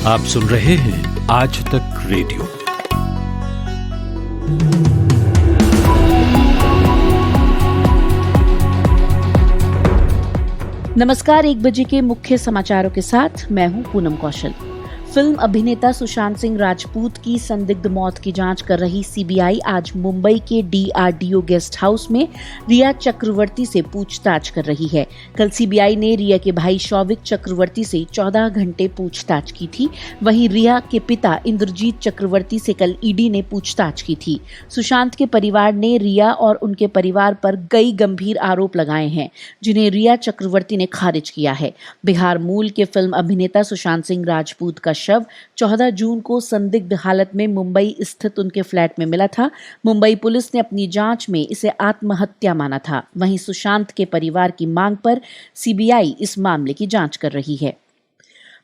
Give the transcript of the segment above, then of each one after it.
आप सुन रहे हैं आज तक रेडियो। नमस्कार, 1 बजे के मुख्य समाचारों के साथ मैं हूं पूनम कौशल। फिल्म अभिनेता सुशांत सिंह राजपूत की संदिग्ध मौत की जांच कर रही सीबीआई आज मुंबई के डीआरडीओ गेस्ट हाउस में रिया चक्रवर्ती से पूछताछ कर रही है। कल सीबीआई ने रिया के भाई शौविक चक्रवर्ती से 14 घंटे पूछताछ की थी। वहीं रिया के पिता इंद्रजीत चक्रवर्ती से कल ईडी ने पूछताछ की थी। सुशांत के परिवार ने रिया और उनके परिवार पर कई गंभीर आरोप लगाए हैं, जिन्हें रिया चक्रवर्ती ने खारिज किया है। बिहार मूल के फिल्म अभिनेता सुशांत सिंह राजपूत का शव 14 जून को संदिग्ध हालत में मुंबई स्थित उनके फ्लैट में मिला था। मुंबई पुलिस ने अपनी जांच में इसे आत्महत्या माना था। वहीं सुशांत के परिवार की मांग पर सीबीआई इस मामले की जांच कर रही है।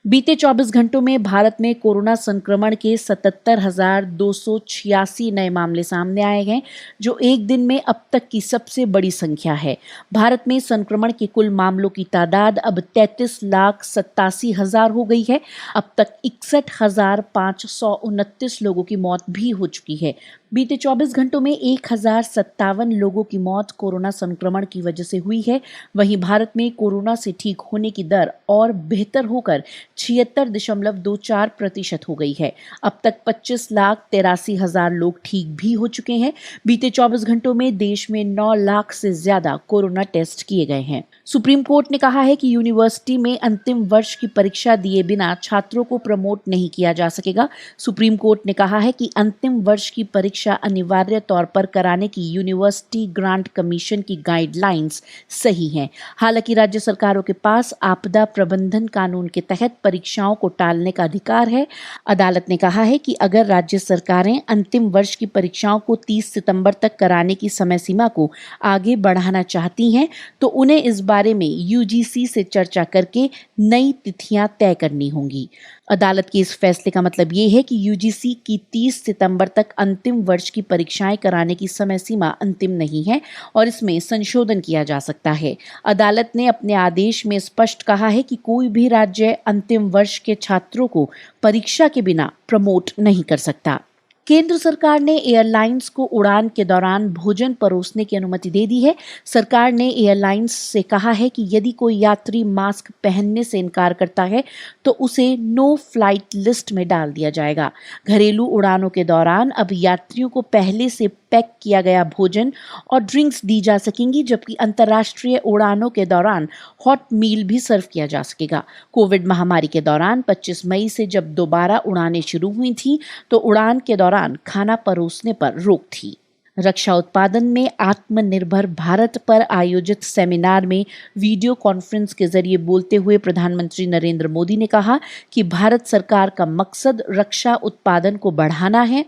बीते 24 घंटों में भारत में कोरोना संक्रमण के 77,286 नए मामले सामने आए हैं, जो एक दिन में अब तक की सबसे बड़ी संख्या है। भारत में संक्रमण के कुल मामलों की तादाद अब 33,87,000 हो गई है। अब तक 61,529 लोगों की मौत भी हो चुकी है। बीते 24 घंटों में 1,057 लोगों की मौत कोरोना संक्रमण की वजह से हुई है। वहीं भारत में कोरोना से ठीक होने की दर और बेहतर होकर 76.24% हो गई है। अब तक 25,83,000 लोग ठीक भी हो चुके हैं। बीते 24 घंटों में देश में 9 लाख से ज्यादा कोरोना टेस्ट किए गए हैं। सुप्रीम कोर्ट ने कहा है कि यूनिवर्सिटी में अंतिम वर्ष की परीक्षा दिए बिना छात्रों को प्रमोट नहीं किया जा सकेगा। सुप्रीम कोर्ट ने कहा है कि अंतिम वर्ष की परीक्षा अनिवार्य तौर पर कराने की यूनिवर्सिटी ग्रांट कमीशन की गाइडलाइंस सही हैं। हालांकि राज्य सरकारों के पास आपदा प्रबंधन कानून के तहत परीक्षाओं को टालने का अधिकार है। अदालत ने कहा है कि अगर राज्य सरकारें अंतिम वर्ष की परीक्षाओं को 30 सितंबर तक कराने की समय सीमा को आगे बढ़ाना चाहती हैं, तो उन्हें इस बारे में यूजीसी से चर्चा करके नई तिथियां तय करनी होंगी। अदालत के इस फैसले का मतलब ये है कि यूजीसी की 30 सितंबर तक अंतिम वर्ष की परीक्षाएं कराने की समय सीमा अंतिम नहीं है और इसमें संशोधन किया जा सकता है। अदालत ने अपने आदेश में स्पष्ट कहा है कि कोई भी राज्य अंतिम वर्ष के छात्रों को परीक्षा के बिना प्रमोट नहीं कर सकता। केंद्र सरकार ने एयरलाइंस को उड़ान के दौरान भोजन परोसने की अनुमति दे दी है। सरकार ने एयरलाइंस से कहा है कि यदि कोई यात्री मास्क पहनने से इनकार करता है तो उसे नो फ्लाइट लिस्ट में डाल दिया जाएगा। घरेलू उड़ानों के दौरान अब यात्रियों को पहले से पैक किया गया भोजन और ड्रिंक्स दी जा सकेंगी, जबकि अंतर्राष्ट्रीय उड़ानों के दौरान हॉट मील भी सर्व किया जा सकेगा। कोविड महामारी के दौरान 25 मई से जब दोबारा उड़ानें शुरू हुई थी तो उड़ान के दौरान खाना परोसने पर रोक थी। रक्षा उत्पादन में आत्मनिर्भर भारत पर आयोजित सेमिनार में वीडियो कॉन्फ्रेंस के जरिए बोलते हुए प्रधानमंत्री नरेंद्र मोदी ने कहा कि भारत सरकार का मकसद रक्षा उत्पादन को बढ़ाना है,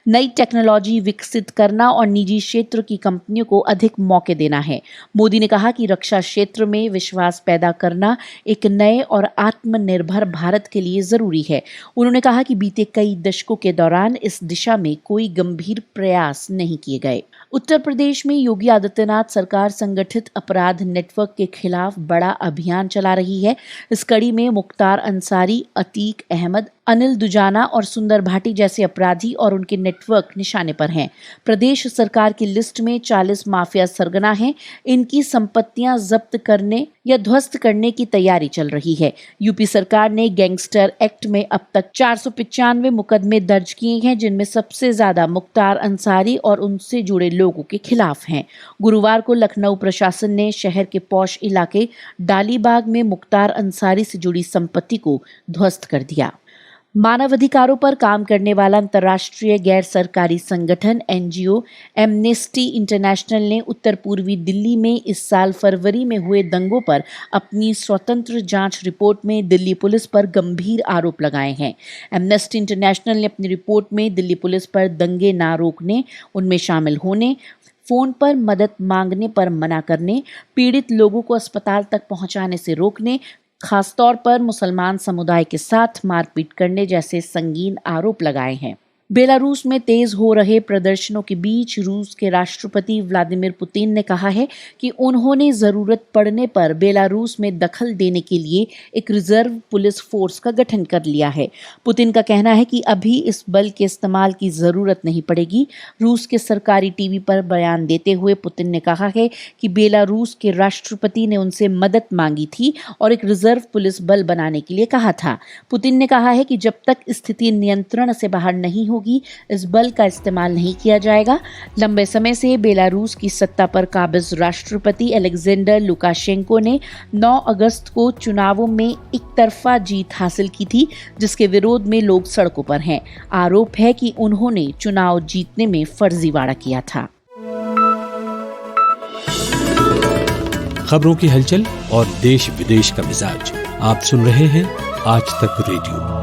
नई टेक्नोलॉजी विकसित करना और निजी क्षेत्र की कंपनियों को अधिक मौके देना है। मोदी ने कहा कि रक्षा क्षेत्र में विश्वास पैदा करना एक नए और आत्मनिर्भर भारत के लिए जरूरी है। उन्होंने कहा कि बीते कई दशकों के दौरान इस दिशा में कोई गंभीर प्रयास नहीं किए गए। उत्तर प्रदेश में योगी आदित्यनाथ सरकार संगठित अपराध नेटवर्क के खिलाफ बड़ा अभियान चला रही है। इस कड़ी में मुख्तार अंसारी, अतीक अहमद, अनिल दुजाना और सुंदर भाटी जैसे अपराधी और उनके नेटवर्क निशाने पर हैं। प्रदेश सरकार की लिस्ट में 40 माफिया सरगना हैं। इनकी संपत्तियां जब्त करने या ध्वस्त करने की तैयारी चल रही है। यूपी सरकार ने गैंगस्टर एक्ट में अब तक 495 मुकदमे दर्ज किए हैं, जिनमें सबसे ज्यादा मुख्तार अंसारी और उनसे जुड़े लोगों के खिलाफ हैं। गुरुवार को लखनऊ प्रशासन ने शहर के पौश इलाके डालीबाग में मुख्तार अंसारी से जुड़ी संपत्ति को ध्वस्त कर दिया। मानवाधिकारों पर काम करने वाला अंतर्राष्ट्रीय गैर सरकारी संगठन एनजीओ एमनेस्टी इंटरनेशनल ने उत्तर पूर्वी दिल्ली में इस साल फरवरी में हुए दंगों पर अपनी स्वतंत्र जांच रिपोर्ट में दिल्ली पुलिस पर गंभीर आरोप लगाए हैं। एमनेस्टी इंटरनेशनल ने अपनी रिपोर्ट में दिल्ली पुलिस पर दंगे ना रोकने, उनमें शामिल होने, फोन पर मदद मांगने पर मना करने, पीड़ित लोगों को अस्पताल तक पहुंचाने से रोकने, खासतौर पर मुसलमान समुदाय के साथ मारपीट करने जैसे संगीन आरोप लगाए हैं। बेलारूस में तेज हो रहे प्रदर्शनों के बीच रूस के राष्ट्रपति व्लादिमीर पुतिन ने कहा है कि उन्होंने जरूरत पड़ने पर बेलारूस में दखल देने के लिए एक रिजर्व पुलिस फोर्स का गठन कर लिया है। पुतिन का कहना है कि अभी इस बल के इस्तेमाल की जरूरत नहीं पड़ेगी। रूस के सरकारी टीवी पर बयान देते हुए पुतिन ने कहा है कि बेलारूस के राष्ट्रपति ने उनसे मदद मांगी थी और एक रिजर्व पुलिस बल बनाने के लिए कहा था। पुतिन ने कहा है कि जब तक स्थिति नियंत्रण से बाहर नहीं होगी, इस बल का इस्तेमाल नहीं किया जाएगा। लंबे समय से बेलारूस की सत्ता पर काबिज राष्ट्रपति अलेक्जेंडर लुकाशेंको ने 9 अगस्त को चुनावों में एक तरफा जीत हासिल की थी, जिसके विरोध में लोग सड़कों पर हैं। आरोप है कि उन्होंने चुनाव जीतने में फर्जीवाड़ा किया था। खबरों की हलचल और देश विदेश का मिजाज आप सुन रहे हैं आज तक रेडियो।